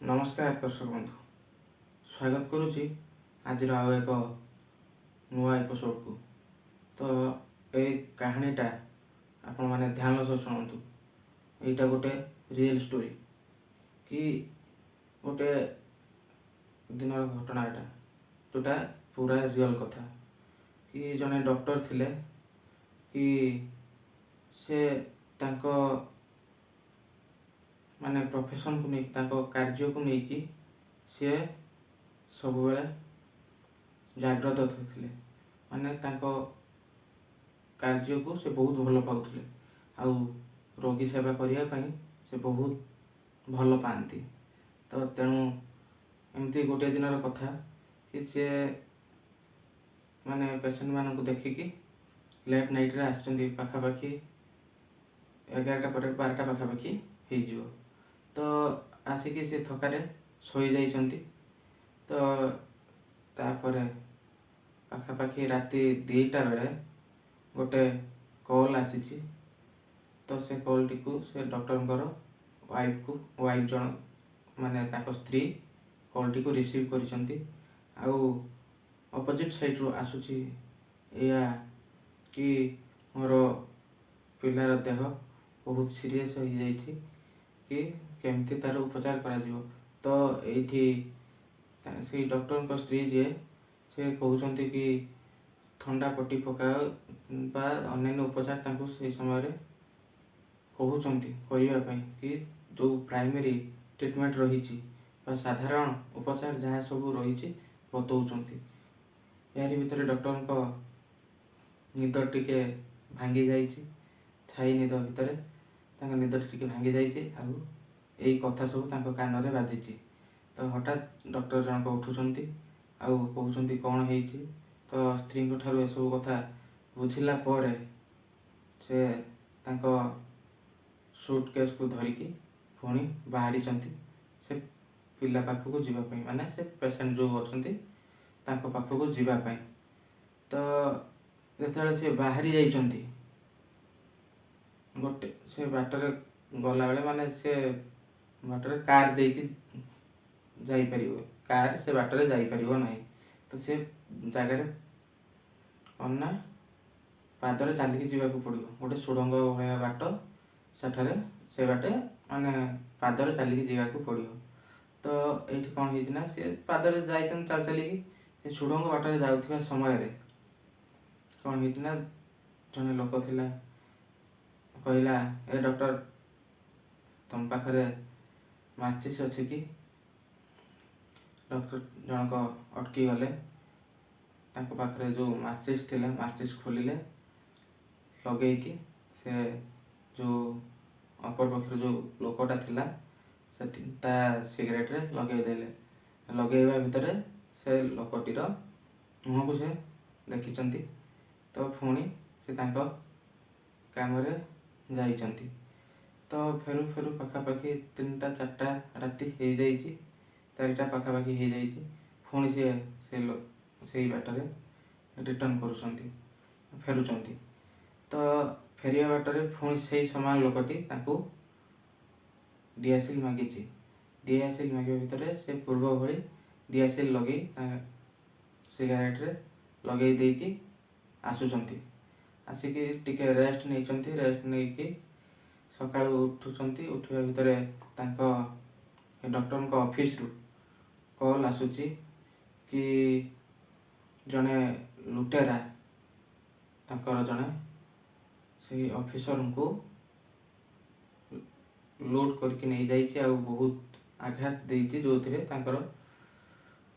नमस्कार दर्शक बंधु, स्वागत करुच्ची आज एक नुआ एपिसोड को। तो ये कहानीटा आपण मैंने ध्यान से शुणु। यहाँ गोटे रियल स्टोरी कि गोटे दिन घटना यहाँ जोटा पूरा रियल कथा कि जने डॉक्टर थिले कि से तांको माने प्रोफेशन को नहीं कार्य को लेकिन सी सब जाग्रत थे माने कार्य को से बहुत भल पाते आउ रोगी सेवा करने से बहुत भल पाती। तो तेणु एमती गोटे दिन कथा कि सी माने पेसेंट मान को देखिकी लेट नाइट रे आसुँच पाखापाखि 11टा पर 12टा पाखापाखि हो। तो आसिकी से थकारे शोई जाइछंती। तो तापर पाखापाखि राति 2टा बेले गोटे कॉल आसी। तो से कॉल टी को से डॉक्टर वाइफ जन माने ताको स्त्री कॉल टी को रिसीव करिसंती। आउ अपोजिट साइड रो आसुची या कि मोर पिलार देह बहुत सीरियस हो जाइछि कि केमती तार उपचार करा जिवो। तो एठी से डॉक्टर को स्त्री जे से कहउछंती कि ठंडा पट्टी पकाओ बा अन्य उपचार तांको से समय रे कहउछंती करिया पई कि जो प्राइमरी ट्रीटमेंट रही साधारण उपचार जहाँ सब रही बतौछंती। यारी भितर डॉक्टर को निद टिके भांगी जाइछि। छाई निद भितर तांको निद टिके भांगी जाइछि आउ यही कथा सब तांको कान रे बाजिछि। तो हठात डॉक्टर जनक उठुछंती आउ कहउछंती कौन हेइछि। तो स्त्री को ठारू एसबू कथा बुझिला परे से तांको सूटकेस को धरिकी पुणी बाहरी से पिला पाखक जीवाई माने से पेसेंट जो अच्छा तांको पाखक जीवाई। तो जिते से बाहरी जाइछंती गोटे से बाटर गला बेले माने से बाटर कार देकी जाई परिबो कार से बाटर जाई परिबो नहीं। तो से जगह अन्ना पादरे चलिकी जीवाकू पड़ो गोटे सुड़ंग भाया बाट सेठारे से बाटे माने पादरे चलिकी जीवाकू पड़ो। तो ये कौन होना सी पादरे जाइछन चल चलिकी से सुड़ंग बाटर जाउथिबा समय रे कौन होना जने लोक थिला कहला ए डॉक्टर तुम पाखरे माचिस अच्छी कि। डॉक्टर जनक अटकी गले पाखरे जो माचिस थिला माचिस खोलिले लगेकी से जो अपर पक्ष जो लोकटा थिला से सिगरेट रे लगे देले। लगेवा भितर से लोकटीर मुह को से देखिचंती। तो पुणी से तांको काम रे जाइचंती। तो फेरु फेरु पाखापाखि 3टा 4टा राति हो जाइछि 4टा पाखापाखि हो जाइछि। पुणी से बाटरे रिटर्न करुछंती फेरुचंती। तो फेरिया बाटरे पुणी से समान लोकटी तांको डीएसएल मागिछि। डीएसएल मागिया भितर से पूर्व भली डीएसएल लगे सिगारेट रे लगे देकी आसुचंती। आसिकी टिके रेस्ट नहीं रेस्ट नहीं कि सका उठुचंती। उठिया भितर तांको डॉक्टर को ऑफिस रु कॉल आसुची कि जने लुटेरा तांकर जने से ऑफिसर को लोड करके नहीं जाइए आ बहुत आघात देइछि जो थिरे तांकर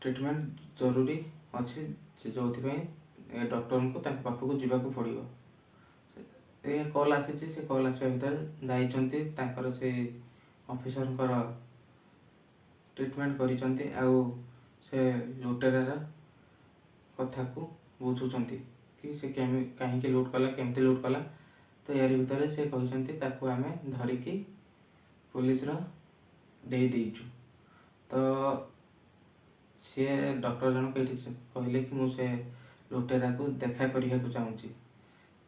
ट्रीटमेंट जरूरी अच्छी जो डॉक्टर को तांको पाखक जीवाकू पड़ो। ये कॉल आसी से कॉल आसवा भर जाइछंती तांकर से ऑफिसर ट्रीटमेंट करिसंती आउ से लुटेरार कथा को बुझुचंती कि से कहीं लुट कला केमती लुट कला। तो यारी भितर से कहते ताकू आमे धरिकी पुलिस दे देइछु। तो सी डॉक्टर जनक ये कहले कि मुझे लुटेरा को देखा करिया को चाहूँगी।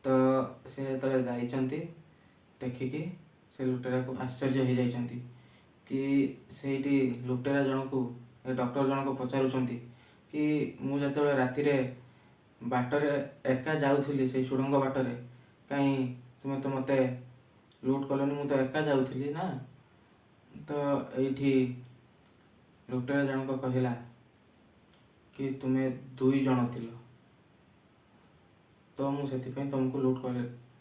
तो से जाइछंती देखिकी से लुटेरा को आश्चर्य हो जाइछंती कि ସେଇଠି ଲୁଟେରା ଜଣକୁ ଡକ୍ଟର ଜଣକ ପଚାରୁଛନ୍ତି କି ମୁଁ ଯେତେବେଳେ ରାତିରେ ବାଟରେ ଏକା ଯାଉଥିଲି ସେଇ ସୁଡ଼ଙ୍ଗ ବାଟରେ, କାହିଁ ତୁମେ ତ ମୋତେ ଲୁଟ୍ କଲନି, ମୁଁ ତ ଏକା ଯାଉଥିଲି ନା। ତ ଏଇଠି ଲୁଟେରା ଜଣକ କହିଲା କି ତୁମେ 2 ଜଣ ଥିଲ, ତ ମୁଁ ସେଥିପାଇଁ ତୁମକୁ ଲୁଟ୍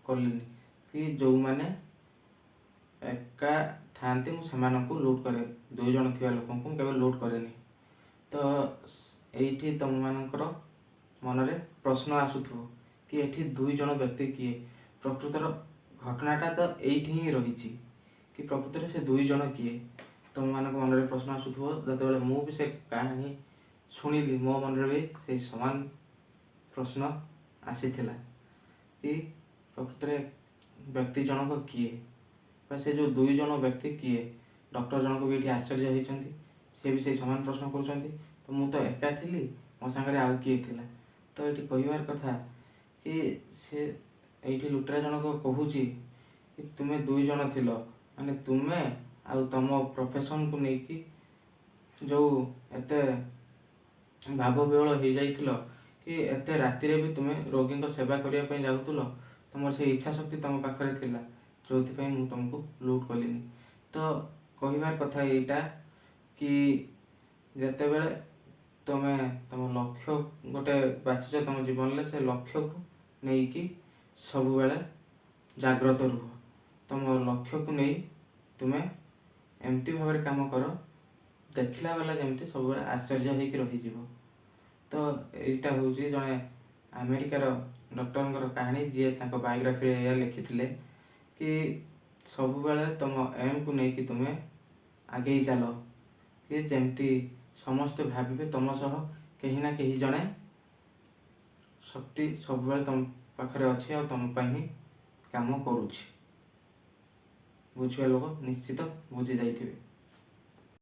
କଲିନି। କି ଯେଉଁମାନେ ଏକା ଥାଆନ୍ତି ମୁଁ ସେମାନଙ୍କୁ ଲୁଟ୍ କରେ, 2 ଜଣ ଥିବା ଲୋକଙ୍କୁ ମୁଁ କେବେ ଲୁଟ୍ କରେନି। ତ ଏଇଠି ତୁମମାନଙ୍କର ମନରେ ପ୍ରଶ୍ନ ଆସୁଥିବ କି ଏଠି 2 ଜଣ ବ୍ୟକ୍ତି କିଏ? ପ୍ରକୃତର ଘଟଣାଟା ତ ଏଇଠି ହିଁ ରହିଛି କି ପ୍ରକୃତରେ ସେ 2 ଜଣ କିଏ? ତୁମମାନଙ୍କ ମନରେ ପ୍ରଶ୍ନ ଆସୁଥିବ। ଯେତେବେଳେ ମୁଁ ବି ସେ କାହାଣୀ ଶୁଣିଲି, ମୋ ମନରେ ବି ସେଇ ସମାନ ପ୍ରଶ୍ନ ଆସିଥିଲା କି ପ୍ରକୃତରେ ବ୍ୟକ୍ତି ଜଣକ କିଏ, ବା ସେ ଯେଉଁ 2 ଜଣ ବ୍ୟକ୍ତି କିଏ? ଡକ୍ଟର ଜଣକ ବି ଏଠି ଆଶ୍ଚର୍ଯ୍ୟ ହେଇଛନ୍ତି, ସେ ବି ସେଇ ସମାନ ପ୍ରଶ୍ନ କରୁଛନ୍ତି। ତ ମୁଁ ତ ଏକା ଥିଲି, ମୋ ସାଙ୍ଗରେ ଆଉ କିଏ ଥିଲା? ତ ଏଠି କହିବାର କଥା କି ସେ ଏଇଠି ଲୁଟେରା ଜଣକ କହୁଛି କି ତୁମେ 2 ଜଣ ଥିଲ, ମାନେ ତୁମେ ଆଉ ତମ ପ୍ରଫେସନକୁ ନେଇକି ଯେଉଁ ଏତେ ଭାବବିହ୍ୱଳ ହେଇଯାଇଥିଲ କି ଏତେ ରାତିରେ ବି ତୁମେ ରୋଗୀଙ୍କ ସେବା କରିବା ପାଇଁ ଯାଉଥିଲ, ତୁମର ସେଇ ଇଚ୍ଛା ଶକ୍ତି ତୁମ ପାଖରେ ଥିଲା, ଯେଉଁଥିପାଇଁ ମୁଁ ତୁମକୁ ଲୁଟ୍ କଲିନି। ତ କହିବାର କଥା ଏଇଟା କି ଯେତେବେଳେ ତୁମେ ତୁମ ଲକ୍ଷ୍ୟ ଗୋଟେ ବାଛିଛ ତୁମ ଜୀବନରେ, ସେ ଲକ୍ଷ୍ୟକୁ ନେଇକି ସବୁବେଳେ ଜାଗ୍ରତ ରୁହ। ତୁମ ଲକ୍ଷ୍ୟକୁ ନେଇ ତୁମେ ଏମିତି ଭାବରେ କାମ କର, ଦେଖିଲା ବେଲା ଯେମିତି ସବୁବେଳେ ଆଶ୍ଚର୍ଯ୍ୟ ହେଇକି ରହିଯିବ। ତ ଏଇଟା ହେଉଛି ଜଣେ ଆମେରିକାର ଡକ୍ଟରଙ୍କର କାହାଣୀ, ଯିଏ ତାଙ୍କ ବାୟୋଗ୍ରାଫିରେ ଏହା ଲେଖିଥିଲେ କି ସବୁବେଳେ ତୁମ ଏମ୍କୁ ନେଇକି ତୁମେ ଆଗେଇ ଚାଲ, କି ଯେମିତି ସମସ୍ତେ ଭାବିବେ ତୁମ ସହ କେହି ନା କେହି ଜଣେ ଶକ୍ତି ସବୁବେଳେ ତୁମ ପାଖରେ ଅଛି ଆଉ ତୁମ ପାଇଁ ହିଁ କାମ କରୁଛି। ବୁଝିବା ଲୋକ ନିଶ୍ଚିତ ବୁଝି ଯାଇଥିବେ।